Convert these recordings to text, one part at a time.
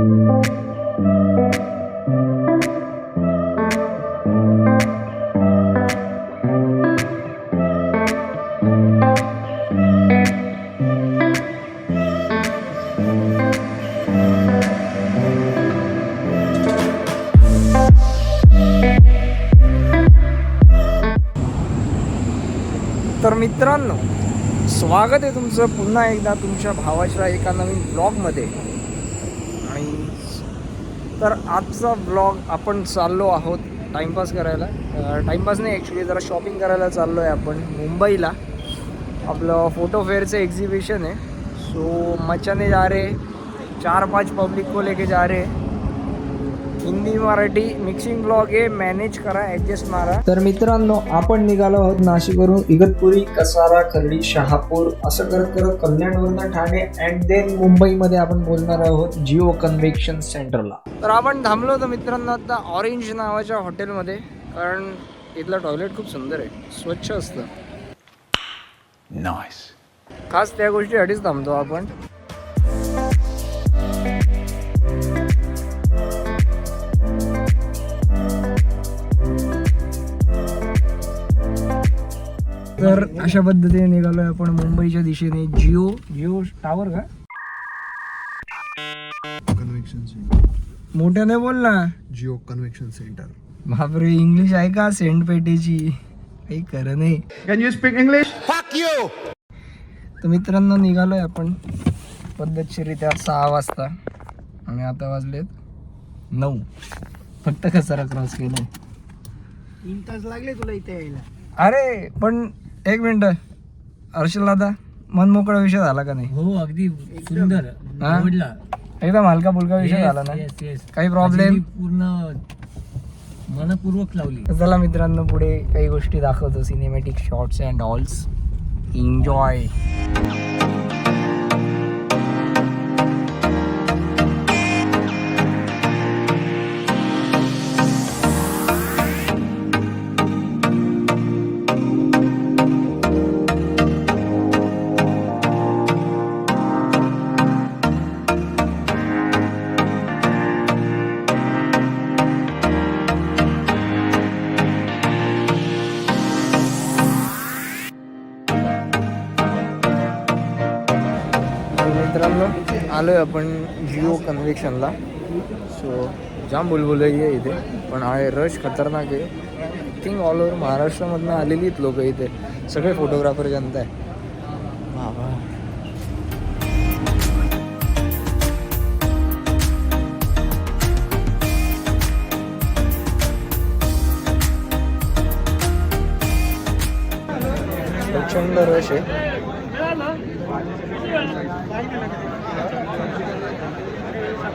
तर मित्रांनो, स्वागत आहे तुमचं पुन्हा एकदा तुमच्या भावाच्या एका नवीन ब्लॉगमध्ये. आणि तर आजचा ब्लॉग आपण चाललो आहोत टाईमपास करायला. टाईमपास नाही, ॲक्च्युली जरा शॉपिंग करायला चाललो आहे आपण मुंबईला. आपलं फोटो फेअरचं एक्झिबिशन आहे. सो मचाने जा रहे, 4-5 पब्लिक को लेके जा रहे. हिंदी मराठी मिक्सिंग ब्लॉग आहे, मॅनेज करा, ॲडजस्ट मारा. तर मित्रांनो, आपण निघालो आहोत नाशिकवरून इगतपुरी, कसारा, खर्डी, शहापूर असं करत करत कल्याणवरून ठाणे अँड देन मुंबईमध्ये आपण बोलणार आहोत जिओ कन्व्हेन्शन सेंटरला. तर आपण थांबलो होतो मित्रांनो आता ऑरेंज नावाच्या हॉटेलमध्ये, कारण इथलं टॉयलेट खूप सुंदर आहे, स्वच्छ असतं. नाईस. खास त्या गोष्टीसाठीच थांबतो आपण. तर अशा पद्धतीने निघालोय आपण मुंबईच्या दिशेने. जिओ टावर का कन्व्हेन्शन सेंटर, मोठ्याने बोल ना. Jio convention centre. बापरे, इंग्लिश आहे का सेंट पेटीची, काही खरं नाही. Can you speak English? फक यू. तर मित्रांनो, निघालोय आपण पद्धतशीरित्या 6 वाजता आणि आता वाजलेत 9. फक्त कसारा क्रॉस केलं. 3 तास लागले तुला इथे यायला. अरे पण एक मिनिट, हर्षल दादा, मनमोकळा विषय झाला का नाही? हो, अगदी सुंदर. हा? आवडला. एकदम हलका फुलका विषय झाला ना? काही प्रॉब्लेम? पूर्ण मनपूर्वक लावली. चला मित्रांनो, पुढे काही गोष्टी दाखवतो, सिनेमॅटिक शॉट्स अँड ऑल्स. एन्जॉय. मित्रांनो, आलोय आपण जिओ कन्व्हेन्शनला. सो जाम बुलबुलही आहे इथे, पण आहे रश खतरनाक आहे. आय थिंक ऑल ओव्हर महाराष्ट्रामधनं आलेली आहेत लोक इथे, सगळे फोटोग्राफर जनता आहे. बाबा, प्रचंड रश आहे.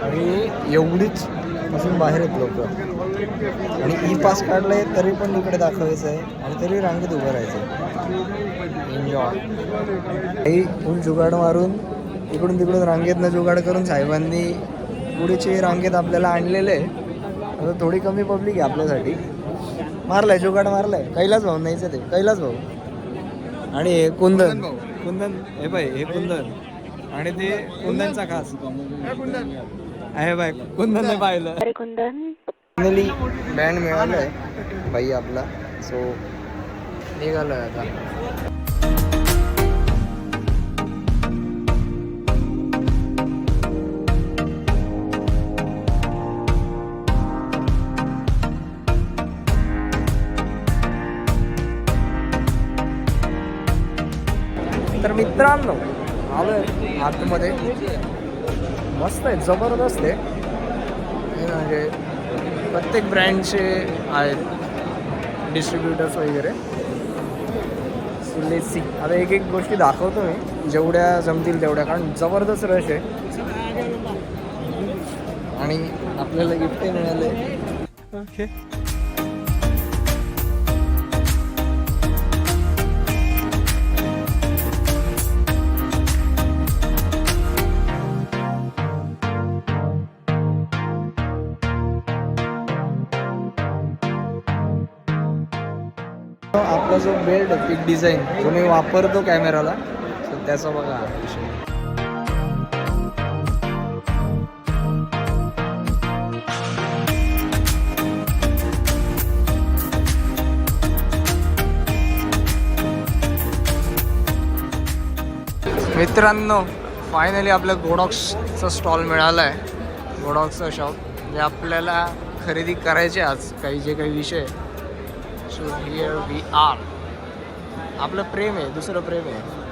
आणि एवढीच अजून बाहेर आहेत लोक. आणि ई पास काढलंय तरी पण इकडे दाखवायचं आहे आणि तरी रांगेत उभं राहायचं आहे. एन्जॉय. काही फुल जुगाड मारून इकडून तिकडून रांगेतनं जुगाड करून साहेबांनी पुढेची रांगेत आपल्याला आणलेलं आहे. आता थोडी कमी पब्लिक आहे आपल्यासाठी. मारलाय जुगाड, मारलाय. कैलास भाऊ नाहीचं ते, कैलास भाऊ. आणि हे कुंदन, हे बाय, हे कुंदन. आणि ते कुंदनचा खास आहे बाय, कुंदनने पाहिलं. फायनली बँड मिळालाय बाई आपला. सो निघालोय आता. तर मित्रांनो, आलोय आतमध्ये. मस्त आहे, जबरदस्त आहे. म्हणजे प्रत्येक ब्रँडचे आहेत डिस्ट्रीब्युटर्स वगैरे. लेट्स आता एक एक गोष्टी दाखवतो मी, जेवढ्या जमतील तेवढ्या, कारण जबरदस्त रश आहे. आणि आपल्याला गिफ्टही मिळाले. ओके. आपला जो बेल्ट आहे, पिक डिझाईन जो मी वापरतो कॅमेराला, त्याचा बघा. मित्रांनो फायनली आपल्या गोडॉक्सचा स्टॉल मिळाला आहे. गोडॉक्सचा शॉप जे आपल्याला खरेदी करायचे आज काही विषय. So here we are. आपलं प्रेम आहे, दुसरं प्रेम आहे.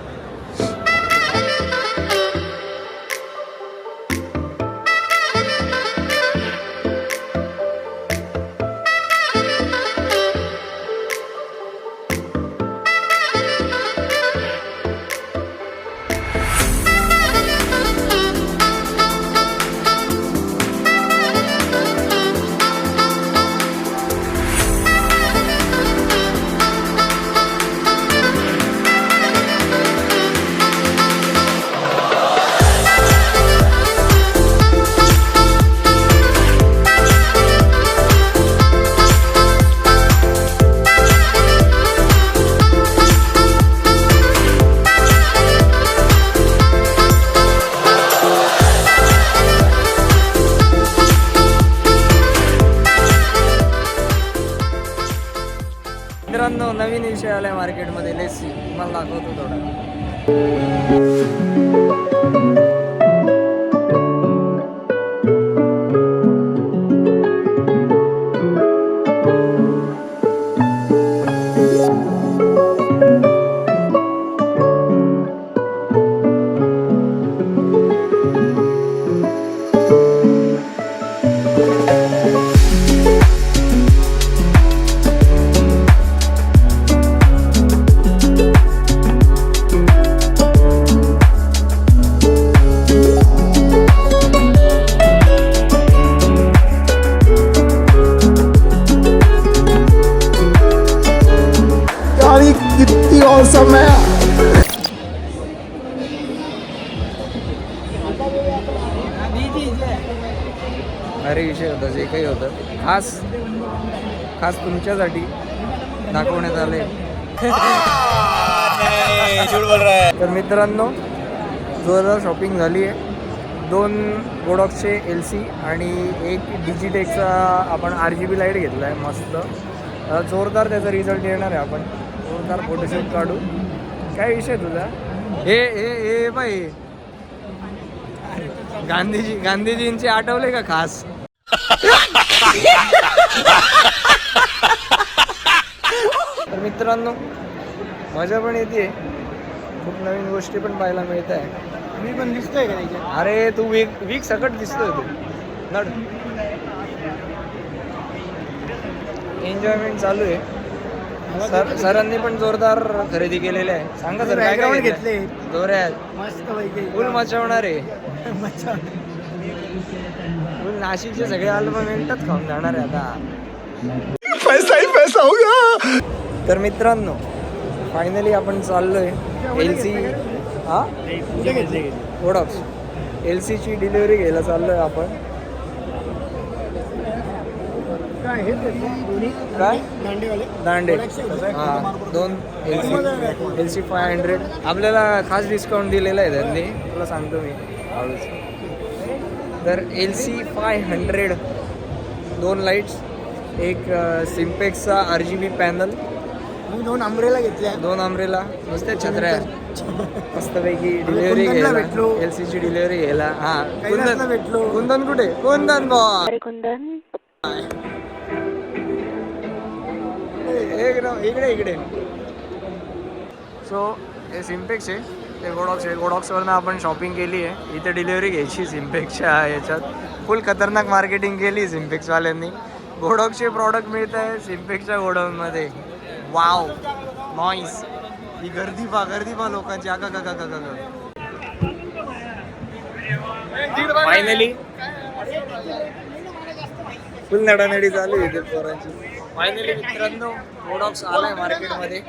मित्रांनो नवीन विषय आलाय मार्केटमध्ये, लेसी. तुम्हाला दाखवतो थोडा. किती औसम है. अरे विषय होता जे काही होतं खास तुमच्यासाठी दाखवण्यात आले. तर मित्रांनो जोरदार शॉपिंग झाली आहे. 2 गोडॉक्सचे LC आणि 1 डिजिटेकचा आपण RGB लाईट घेतला आहे. मस्त जोरदार त्याचा रिझल्ट येणार आहे. आपण जोरदार फोटोशूट काढू. काय विषय तुझा? हे बाई गांधीजींचे आठवले का खास? तर मित्रांनो मजा पण येते, खूप नवीन गोष्टी पण पाहायला मिळत आहे. मी पण दिसतोय का त्याच्यात? अरे तू वीक सकट दिसतोय तू. नड एन्जॉयमेंट चालू आहे. सरांनी पण जोरदार खरेदी केलेली आहे. सांगा सर काय काय घेतले? जोऱ्यात मस्त पैकी फुल मचावणार आहे. फुल नाशिकचे सगळे अल्बम एकटाच खाऊन जाणार आहे आता. पैसा ही पैसा होगा. तर मित्रांनो फायनली आपण चाललोय LC गोडॉक्स LCची डिलिव्हरी घ्यायला चाललोय आपण. काय दांडे 2 LC 500 आपल्याला खास डिस्काउंट दिलेला आहे त्यांनी, तुला सांगतो मी हळूच. तर LC 500 2 लाईट्स, एक सिम्पेक्सचा RGB पॅनल, 2 अम्ब्रेला घेतल्या, 2 अम्ब्रेला, नुसत्या छत्र्या. मस्तपैकी डिलिव्हरी घ्यायला LCची डिलिव्हरी घ्यायला. कुंदन कुठे? कुंदन बॉय इकडे. सो हे सिम्पेक्स आहे, ते गोडॉक्स आहे. गोडॉक्सवरनं आपण शॉपिंग केली आहे. इथे डिलिव्हरी घ्यायची सिम्पेक्सच्या याच्यात. फुल खतरनाक मार्केटिंग केली सिम्पेक्सवाल्यांनी. गोडॉक्सचे प्रॉडक्ट मिळत आहे सिम्पेक्सच्या गोडाऊनमध्ये. Wow noise. ही गर्दी पा लोकांची. फायनली फुल नडानडी चालू आहे इथे पोरांची. फायनली मित्रांनो गोडॉक्स आलाय मार्केटमध्ये.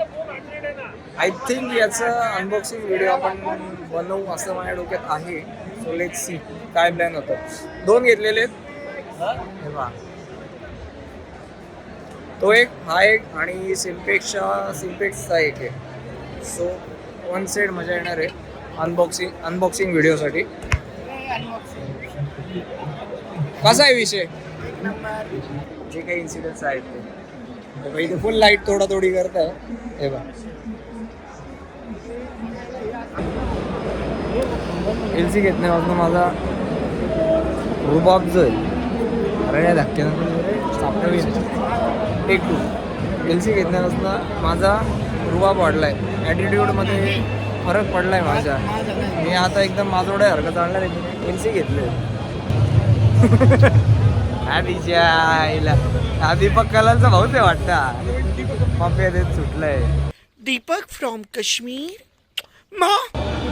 आय थिंक याचं अनबॉक्सिंग व्हिडिओ आपण बनवू असं माझ्या डोक्यात आहे. सो लेट्स सी काय प्लॅन होतं. 2 घेतलेले आहेत. तो एक, हा एक आणि सिम्पेक्सचा एक आहे. सो 1 सेट मजा येणार आहे अनबॉक्सिंग व्हिडिओसाठी. कसा आहे विषय? जे काही इन्सिडेंट्स आहेत ते इथे फुल लाईट तोडातोडी करताय. हे बघ एल सी घेतल्यापासून माझा रुबाब जो आहे अरे या धक्क्यानं सापडवी टेक 2 एल सी घेतल्यापासून माझा रुबाब वाढला आहे. ॲटिट्यूडमध्ये फरक पडला आहे माझ्या. मी आता एकदम माझोड्या हरकत चालणार आहे. एल सी घेतलं आधीच्या आईला हा दीपक कलालचा भाऊच आहे वाटतं. पप्प्या देत सुटलंय. दीपक फ्रॉम काश्मीर.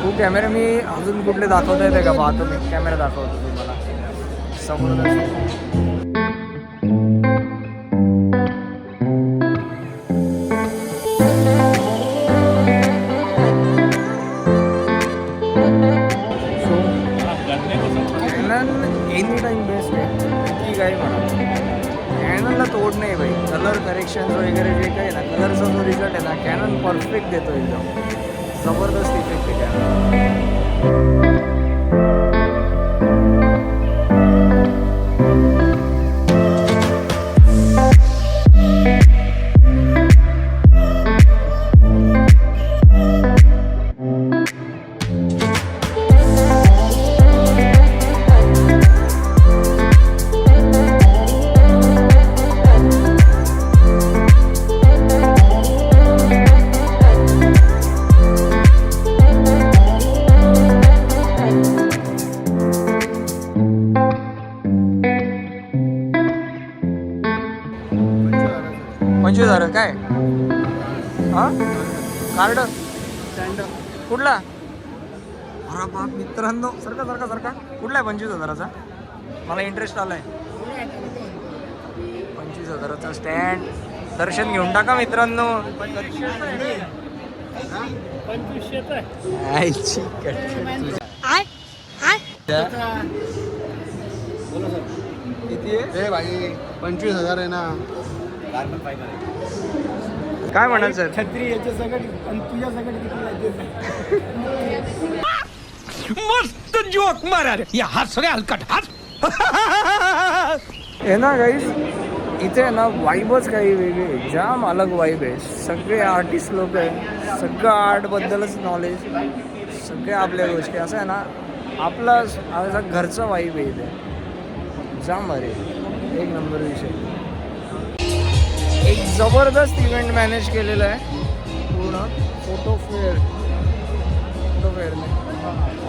तू कॅमेरा मी अजून कुठले दाखवता येते का? पाहतो मी कॅमेरा दाखवतो तुम्हाला समोर. एनी टाईम बेस्ट आहे की काही म्हणा. कॅननला तोड नाही भाई. कलर करेक्शन वगैरे जे काही ना कलरचा जो रिझल्ट आहे ना कॅनन परफेक्ट देतो एकदम. जबरदस्त इफेक्ट आहे कॅनन. काय हा कार्ड कुठला? अरे बाप मित्रांनो सरका सरका सरका कुठला आहे? 25,000चा. मला इंटरेस्ट आलाय. 25,000चा स्टँड. दर्शन घेऊन टाका मित्रांनो. किती आहे भाई 25,000 आहे ना. काय म्हणाल सर? छत्री याच्या सगळं आणि तुझ्या सगळं किती लागते? मस्त जोक मारा रे. या हात सगळे हलकट हात. हे ना गाईज इथे ना वाईबच काही वेगळी आहे. जाम अलग वाईब आहे. सगळे आर्टिस्ट लोक आहे. सगळं आर्टबद्दलच नॉलेज. सगळ्या आपल्या गोष्टी असं आहे ना आपला असा घरचा वाईब आहे इथे. जाम भारी एक नंबर विषय. एक जबरदस्त इव्हेंट मॅनेज केलेला आहे पूर्ण. फोटो फेअरने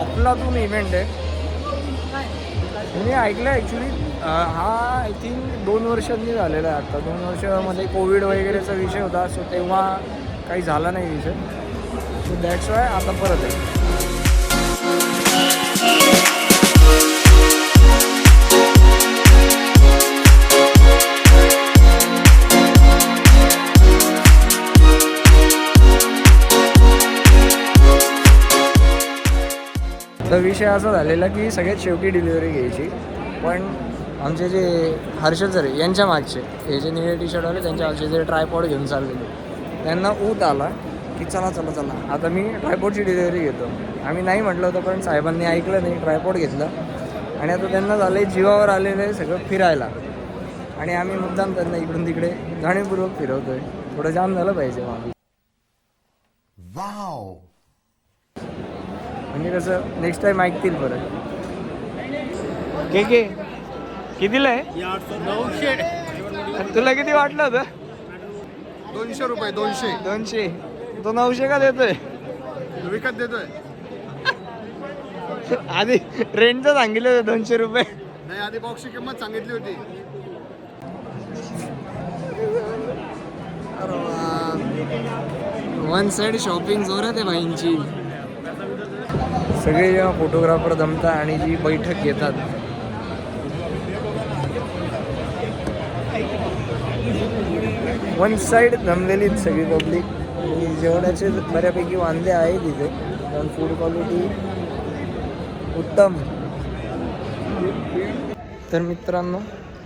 अफलातून इव्हेंट आहे. मी ऐकलं ॲक्च्युली हा आय थिंक 2 वर्षांनी झालेला आहे. आता 2 वर्षामध्ये कोविड वगैरेचा विषय होता. सो तेव्हा काही झाला नाही विषय. सो दॅट्स वाय आता परत आहे. तर विषय असा झालेला की सगळ्यात शेवटी डिलिव्हरी घ्यायची. पण आमचे जे हर्षद सर यांच्या मागचे हे जे निळे टी शर्ट आले त्यांच्या मागचे जे ट्रायपॉड घेऊन चाललेले त्यांना ऊत आला की चला चला चला आता मी ट्रायपॉडची डिलिव्हरी घेतो. आम्ही नाही म्हटलं होतं पण साहेबांनी ऐकलं नाही. ट्रायपॉड घेतलं आणि आता त्यांना झालं आहे जीवावर आलेलं आहे सगळं फिरायला. आणि आम्ही मुद्दाम त्यांना इकडून तिकडे जाणीवपूर्वक फिरवतो आहे. थोडं जाम झालं पाहिजे मागे. म्हणजे कसं नेक्स्ट टाइम ऐकतील परत. के कितीला आहे? 900. तुला किती वाटलं होतं? 200 रुपये. 200. तो 900 का देतोय? विकत देतोय. आधी रेंटचं सांगितलं होतं 200 रुपये. नाही आधी बॉक्सची किंमत सांगितली होती. वन साइड शॉपिंग जोरात आहे बाईंची. सगळे जेव्हा फोटोग्राफर जमतात आणि जी बैठक घेतात वन साईड जमलेलीच सगळी पब्लिक. जेवणाचे बऱ्यापैकी वांदे आहेत तिथे. कारण फूड क्वालिटी उत्तम. तर मित्रांनो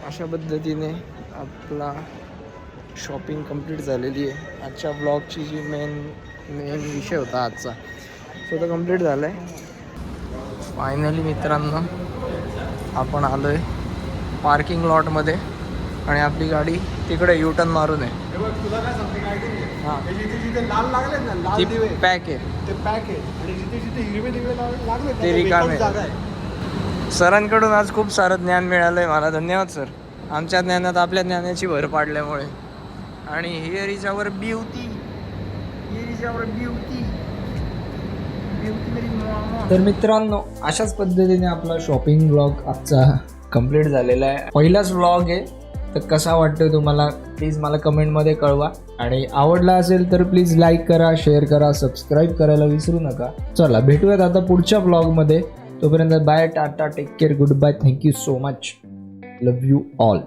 अशा पद्धतीने आपला शॉपिंग कंप्लीट झालेली आहे. आजच्या ब्लॉगची जी मेन विषय होता आजचा तो तर कंप्लीट झाला आहे. फायनली मित्रांनो आपण आलो आहे पार्किंग लॉटमध्ये. आणि आपली गाडी तिकडे युटर्न मारून आहे. हे बघ तुला काय सांगतो काय हां. हे जिथे जिथे लाल लागले ना लाल ती दिवे पॅक आहे. ते पॅक आहे आणि जिथे जिथे हिरवे दिवे लागले ते रिकामे. जागा आहे. सरांकडून आज खूप सारं ज्ञान मिळालं आहे मला. धन्यवाद सर, आमच्या ज्ञानात आपल्या ज्ञानाची भर पाडल्यामुळे. आणि here is our beauty, here is our beauty, beauty मेरी मॉम. तर मित्रांनो, अशाच पद्धतीने आपला शॉपिंग ब्लॉग आजचा कंप्लीट झालेला आहे. पहिलाच ब्लॉग आहे, तर कसा वाटतोय तुम्हाला प्लीज मला कमेंटमध्ये कळवा. आणि आवडला असेल तर प्लीज लाईक करा, शेअर करा, सबस्क्राईब करायला विसरू नका. चला भेटूयात आता पुढच्या ब्लॉगमध्ये. तोपर्यंत bye, tata, take care, good bye, thank you so much, love you all.